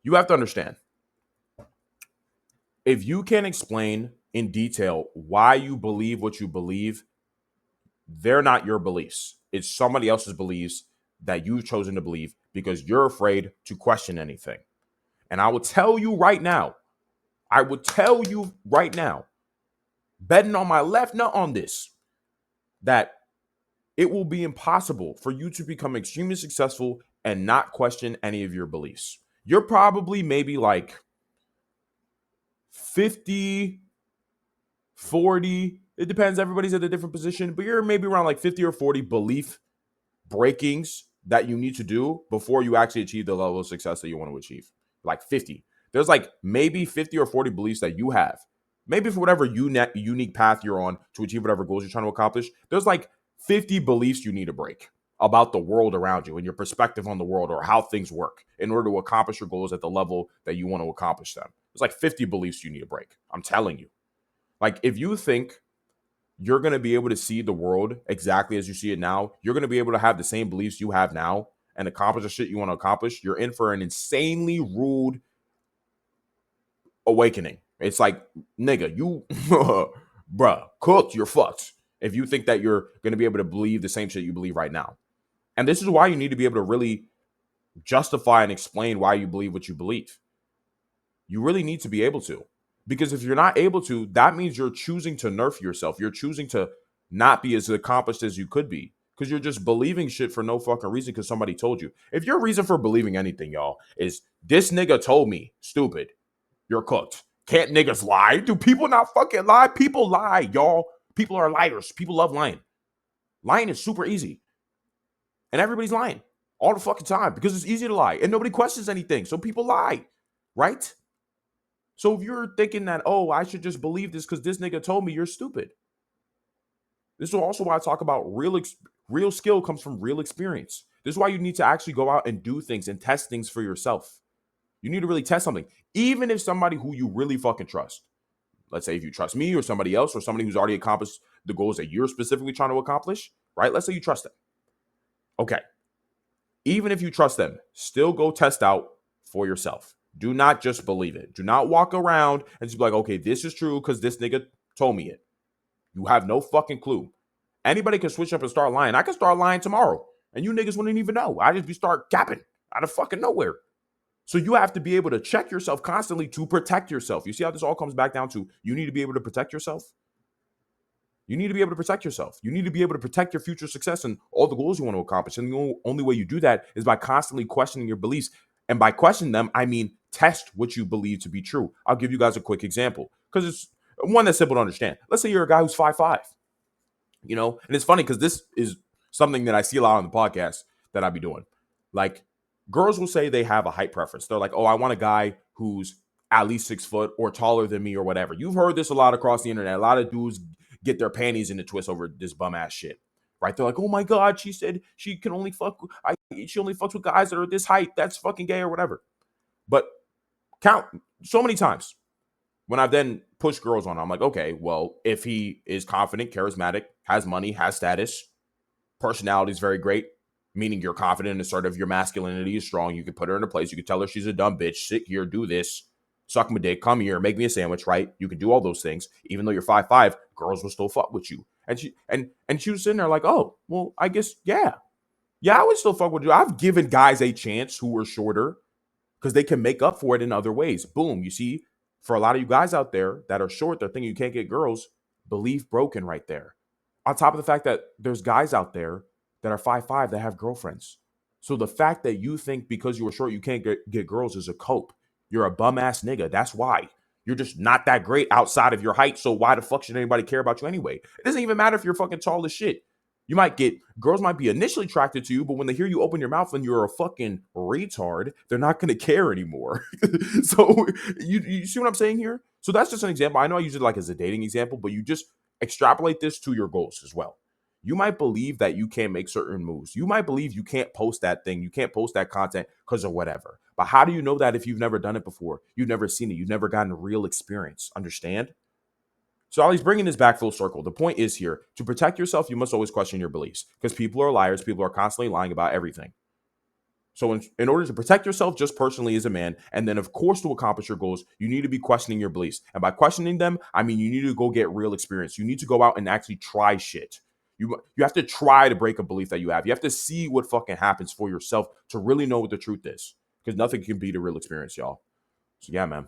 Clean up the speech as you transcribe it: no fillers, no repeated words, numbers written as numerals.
You have to understand, if you can't explain in detail why you believe what you believe, they're not your beliefs. It's somebody else's beliefs that you've chosen to believe because you're afraid to question anything. And I will tell you right now, betting on my left nut on this, that it will be impossible for you to become extremely successful and not question any of your beliefs. You're probably maybe like 50, 40. It depends. Everybody's at a different position, but you're maybe around like 50 or 40 belief breakings that you need to do before you actually achieve the level of success that you want to achieve. Like 50. There's like maybe 50 or 40 beliefs that you have. Maybe for whatever unique path you're on to achieve whatever goals you're trying to accomplish, there's like 50 beliefs you need to break about the world around you and your perspective on the world or how things work in order to accomplish your goals at the level that you want to accomplish them. There's like 50 beliefs you need to break. I'm telling you. Like, if you think you're going to be able to see the world exactly as you see it now, you're going to be able to have the same beliefs you have now and accomplish the shit you want to accomplish, you're in for an insanely rude awakening. It's like, nigga, you, bruh, cooked, you're fucked. If you think that you're going to be able to believe the same shit you believe right now. And this is why you need to be able to really justify and explain why you believe what you believe. You really need to be able to. Because if you're not able to, that means you're choosing to nerf yourself. You're choosing to not be as accomplished as you could be. Because you're just believing shit for no fucking reason because somebody told you. If your reason for believing anything, y'all, is this nigga told me, stupid, you're cooked. Can't niggas lie? Do people not fucking lie? People lie, y'all. People are liars. People love lying. Lying is super easy. And everybody's lying all the fucking time because it's easy to lie. And nobody questions anything. So people lie, right? So if you're thinking that, oh, I should just believe this because this nigga told me, you're stupid. This is also why I talk about real skill comes from real experience. This is why you need to actually go out and do things and test things for yourself. You need to really test something. Even if somebody who you really fucking trust, let's say if you trust me or somebody else or somebody who's already accomplished the goals that you're specifically trying to accomplish, right? Let's say you trust them. Okay. Even if you trust them, still go test out for yourself. Do not just believe it. Do not walk around and just be like, okay, this is true because this nigga told me it. You have no fucking clue. Anybody can switch up and start lying. I can start lying tomorrow, and you niggas wouldn't even know. I just be start capping out of fucking nowhere. So you have to be able to check yourself constantly to protect yourself. You see how this all comes back down to you need to be able to protect yourself? You need to be able to protect yourself. You need to be able to protect your future success and all the goals you want to accomplish. And the only way you do that is by constantly questioning your beliefs. And by questioning them, I mean test what you believe to be true. I'll give you guys a quick example because it's one that's simple to understand. Let's say you're a guy who's 5'5", and it's funny because this is something that I see a lot on the podcast that I be doing. Like, girls will say they have a height preference. They're like, oh, I want a guy who's at least 6 foot or taller than me or whatever. You've heard this a lot across the internet. A lot of dudes get their panties in a twist over this bum ass shit, right? They're like, oh my God, she said she can only she only fucks with guys that are this height. That's fucking gay or whatever. But count so many times when I've then pushed girls on, I'm like, okay, well, if he is confident, charismatic, has money, has status, personality is very great, meaning you're confident and assertive, your masculinity is strong, you can put her in a place, you can tell her she's a dumb bitch, sit here, do this, suck my dick, come here, make me a sandwich, right? You can do all those things. Even though you're 5'5", girls will still fuck with you. And she was sitting there like, oh, well, I guess, yeah. Yeah, I would still fuck with you. I've given guys a chance who were shorter because they can make up for it in other ways. Boom. You see, for a lot of you guys out there that are short, they're thinking you can't get girls, belief broken right there. On top of the fact that there's guys out there that are 5'5" that have girlfriends. So the fact that you think because you were short you can't get girls is a cope. You're a bum ass nigga. That's why. You're just not that great outside of your height. So why the fuck should anybody care about you anyway? It doesn't even matter if you're fucking tall as shit. You might get girls might be initially attracted to you, but when they hear you open your mouth and you're a fucking retard, they're not going to care anymore. So you see what I'm saying here? So that's just an example. I know I use it like as a dating example, but you just extrapolate this to your goals as well. You might believe that you can't make certain moves. You might believe you can't post that thing. You can't post that content because of whatever. But how do you know that if you've never done it before? You've never seen it. You've never gotten a real experience. Understand? So Ollie's bringing this back full circle. The point is here, to protect yourself, you must always question your beliefs because people are liars. People are constantly lying about everything. So in order to protect yourself just personally as a man, and then of course to accomplish your goals, you need to be questioning your beliefs. And by questioning them, I mean you need to go get real experience. You need to go out and actually try shit. You have to try to break a belief that you have. You have to see what fucking happens for yourself to really know what the truth is. Because nothing can beat a real experience, y'all. So yeah, man.